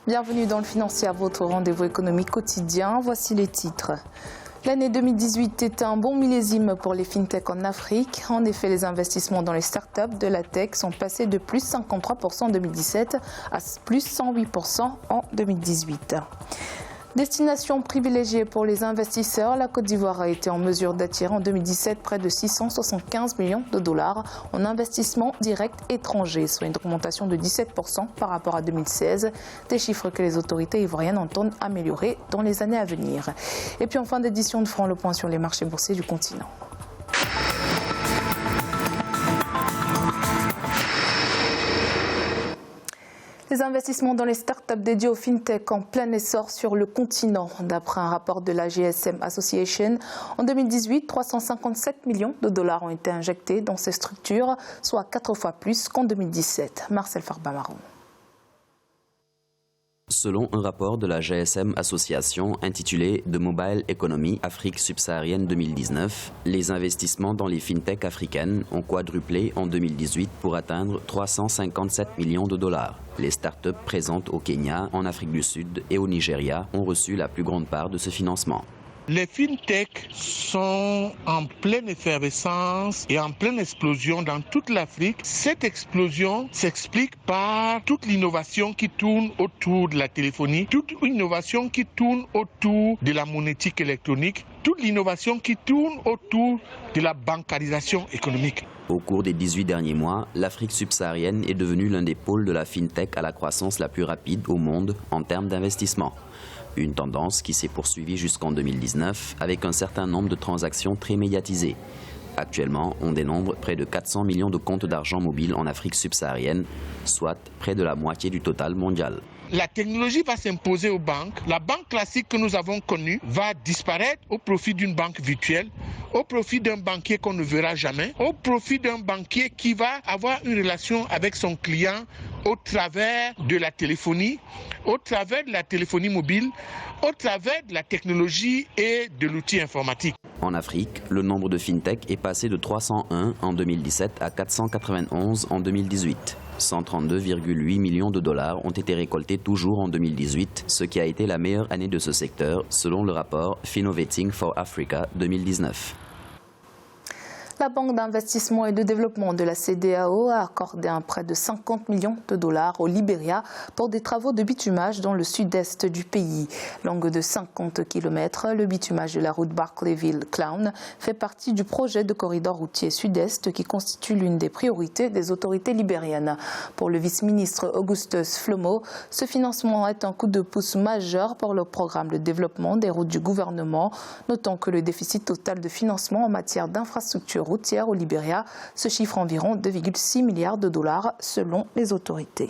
Bienvenue dans le Financier, votre rendez-vous économique quotidien. Voici les titres. L'année 2018 est un bon millésime pour les fintechs en Afrique. En effet, les investissements dans les startups de la tech sont passés de plus 53% en 2017 à plus 108% en 2018. Destination privilégiée pour les investisseurs, la Côte d'Ivoire a été en mesure d'attirer en 2017 près de 675 millions de dollars en investissement direct étranger, soit une augmentation de 17% par rapport à 2016, des chiffres que les autorités ivoiriennes entendent améliorer dans les années à venir. Et puis en fin d'édition, nous ferons le point sur les marchés boursiers du continent. Les investissements dans les startups dédiées aux fintech en plein essor sur le continent. D'après un rapport de la GSM Association, en 2018, 357 millions de dollars ont été injectés dans ces structures, soit 4 fois plus qu'en 2017. Marcel Farba-Marron. Selon un rapport de la GSM Association intitulé The Mobile Economy Afrique subsaharienne 2019, les investissements dans les fintechs africaines ont quadruplé en 2018 pour atteindre 357 millions de dollars. Les startups présentes au Kenya, en Afrique du Sud et au Nigeria ont reçu la plus grande part de ce financement. Les fintechs sont en pleine effervescence et en pleine explosion dans toute l'Afrique. Cette explosion s'explique par toute l'innovation qui tourne autour de la téléphonie, toute innovation qui tourne autour de la monétique électronique, toute l'innovation qui tourne autour de la bancarisation économique. Au cours des 18 derniers mois, l'Afrique subsaharienne est devenue l'un des pôles de la fintech à la croissance la plus rapide au monde en termes d'investissement. Une tendance qui s'est poursuivie jusqu'en 2019 avec un certain nombre de transactions très médiatisées. Actuellement, on dénombre près de 400 millions de comptes d'argent mobile en Afrique subsaharienne, soit près de la moitié du total mondial. La technologie va s'imposer aux banques. La banque classique que nous avons connue va disparaître au profit d'une banque virtuelle, au profit d'un banquier qu'on ne verra jamais, au profit d'un banquier qui va avoir une relation avec son client au travers de la téléphonie, au travers de la téléphonie mobile, au travers de la technologie et de l'outil informatique. En Afrique, le nombre de fintech est passé de 301 en 2017 à 491 en 2018. 132,8 millions de dollars ont été récoltés toujours en 2018, ce qui a été la meilleure année de ce secteur, selon le rapport Finnovating for Africa 2019. La Banque d'investissement et de développement de la CEDEAO a accordé un prêt de 50 millions de dollars au Libéria pour des travaux de bitumage dans le sud-est du pays. Longue de 50 km, le bitumage de la route Barclayville-Clown fait partie du projet de corridor routier sud-est qui constitue l'une des priorités des autorités libériennes. Pour le vice-ministre Augustus Flomo, ce financement est un coup de pouce majeur pour le programme de développement des routes du gouvernement, notant que le déficit total de financement en matière d'infrastructures routière au Libéria se chiffre environ 2,6 milliards de dollars selon les autorités.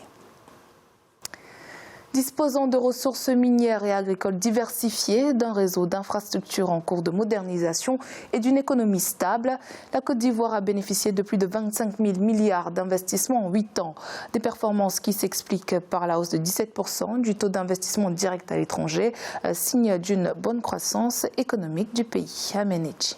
Disposant de ressources minières et agricoles diversifiées, d'un réseau d'infrastructures en cours de modernisation et d'une économie stable, la Côte d'Ivoire a bénéficié de plus de 25 000 milliards d'investissements en 8 ans. Des performances qui s'expliquent par la hausse de 17% du taux d'investissement direct à l'étranger, signe d'une bonne croissance économique du pays. Amenechi.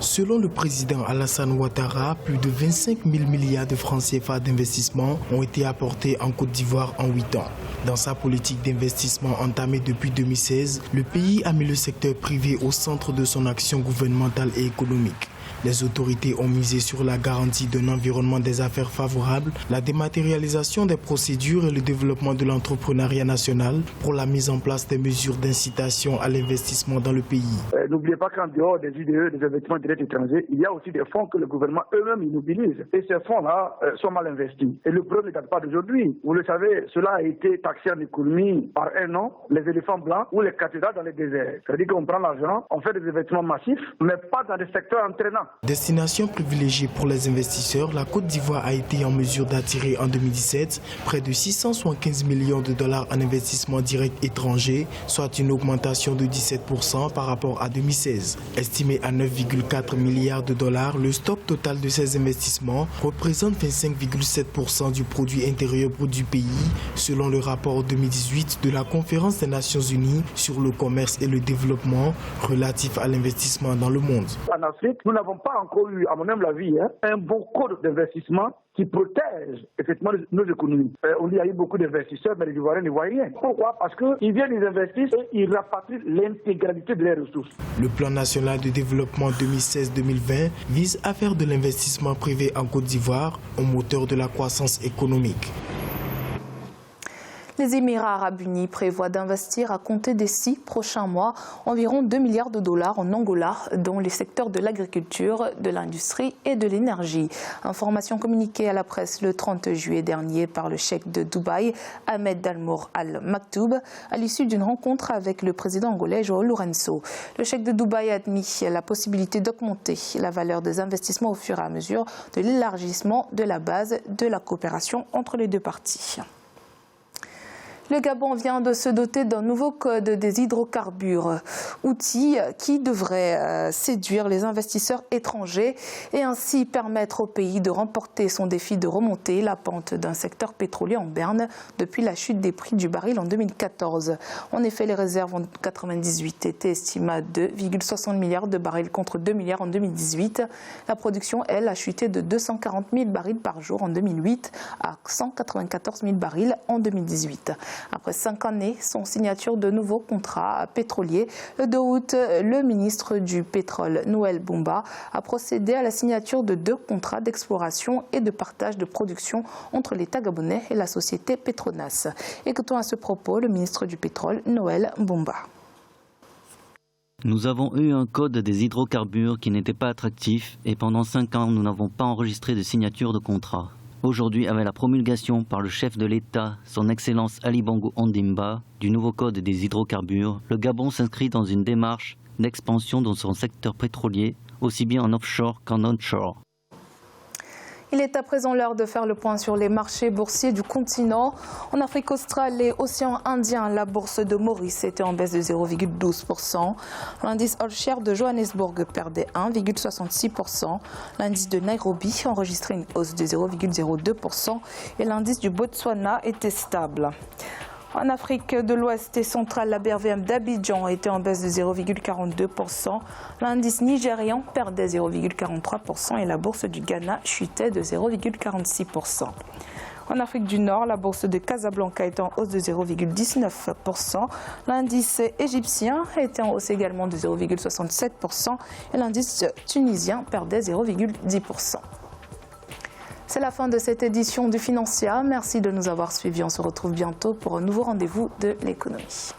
Selon le président Alassane Ouattara, plus de 25 000 milliards de francs CFA d'investissement ont été apportés en Côte d'Ivoire en 8 ans. Dans sa politique d'investissement entamée depuis 2016, le pays a mis le secteur privé au centre de son action gouvernementale et économique. Les autorités ont misé sur la garantie d'un environnement des affaires favorable, la dématérialisation des procédures et le développement de l'entrepreneuriat national pour la mise en place des mesures d'incitation à l'investissement dans le pays. N'oubliez pas qu'en dehors des IDE, des investissements directs étrangers, il y a aussi des fonds que le gouvernement eux-mêmes immobilise. Et ces fonds-là sont mal investis. Et le problème ne date pas d'aujourd'hui. Vous le savez, cela a été taxé en économie par un an, les éléphants blancs ou les cathédrales dans les déserts. C'est-à-dire qu'on prend l'argent, on fait des investissements massifs, mais pas dans des secteurs entraînants. Destination privilégiée pour les investisseurs, la Côte d'Ivoire a été en mesure d'attirer en 2017 près de 675 millions de dollars en investissement direct étranger, soit une augmentation de 17% par rapport à 2016. Estimé à 9,4 milliards de dollars, le stock total de ces investissements représente 25,7% du produit intérieur brut du pays, selon le rapport 2018 de la Conférence des Nations Unies sur le commerce et le développement relatif à l'investissement dans le monde. En Afrique, nous n'avons pas encore eu, à mon humble avis, un bon code d'investissement qui protège effectivement nos économies. On dit qu'il y a eu beaucoup d'investisseurs, mais les Ivoiriens ne voient rien. Pourquoi? Parce qu'ils viennent, ils investissent et ils rapatrient l'intégralité de leurs ressources. Le plan national de développement 2016-2020 vise à faire de l'investissement privé en Côte d'Ivoire un moteur de la croissance économique. Les Émirats arabes unis prévoient d'investir à compter des 6 prochains mois environ 2 milliards de dollars en Angola dans les secteurs de l'agriculture, de l'industrie et de l'énergie. Information communiquée à la presse le 30 juillet dernier par le cheikh de Dubaï, Ahmed Dalmour Al Maktoum, à l'issue d'une rencontre avec le président angolais João Lourenço. Le cheikh de Dubaï a admis la possibilité d'augmenter la valeur des investissements au fur et à mesure de l'élargissement de la base de la coopération entre les deux parties. Le Gabon vient de se doter d'un nouveau code des hydrocarbures, outil qui devrait séduire les investisseurs étrangers et ainsi permettre au pays de remporter son défi de remonter la pente d'un secteur pétrolier en berne depuis la chute des prix du baril en 2014. En effet, les réserves en 1998 étaient estimées à 2,60 milliards de barils contre 2 milliards en 2018. La production, elle, a chuté de 240 000 barils par jour en 2008 à 194 000 barils en 2018. Après 5 années, sans signature de nouveaux contrats pétroliers, le 2 août, le ministre du Pétrole, Noël Boumba, a procédé à la signature de 2 contrats d'exploration et de partage de production entre l'État gabonais et la société Petronas. Écoutons à ce propos le ministre du Pétrole, Noël Boumba. Nous avons eu un code des hydrocarbures qui n'était pas attractif et pendant 5 ans, nous n'avons pas enregistré de signature de contrat. Aujourd'hui, avec la promulgation par le chef de l'État, son Excellence Ali Bongo Ondimba, du nouveau code des hydrocarbures, le Gabon s'inscrit dans une démarche d'expansion dans son secteur pétrolier, aussi bien en offshore qu'en onshore. Il est à présent l'heure de faire le point sur les marchés boursiers du continent. En Afrique australe et océan Indien, la bourse de Maurice était en baisse de 0,12%. L'indice All-Share de Johannesburg perdait 1,66%. L'indice de Nairobi enregistrait une hausse de 0,02% et l'indice du Botswana était stable. En Afrique de l'Ouest et centrale, la BRVM d'Abidjan était en baisse de 0,42%. L'indice nigérian perdait 0,43% et la bourse du Ghana chutait de 0,46%. En Afrique du Nord, la bourse de Casablanca était en hausse de 0,19%. L'indice égyptien était en hausse également de 0,67% et l'indice tunisien perdait 0,10%. C'est la fin de cette édition du Financial. Merci de nous avoir suivis. On se retrouve bientôt pour un nouveau rendez-vous de l'économie.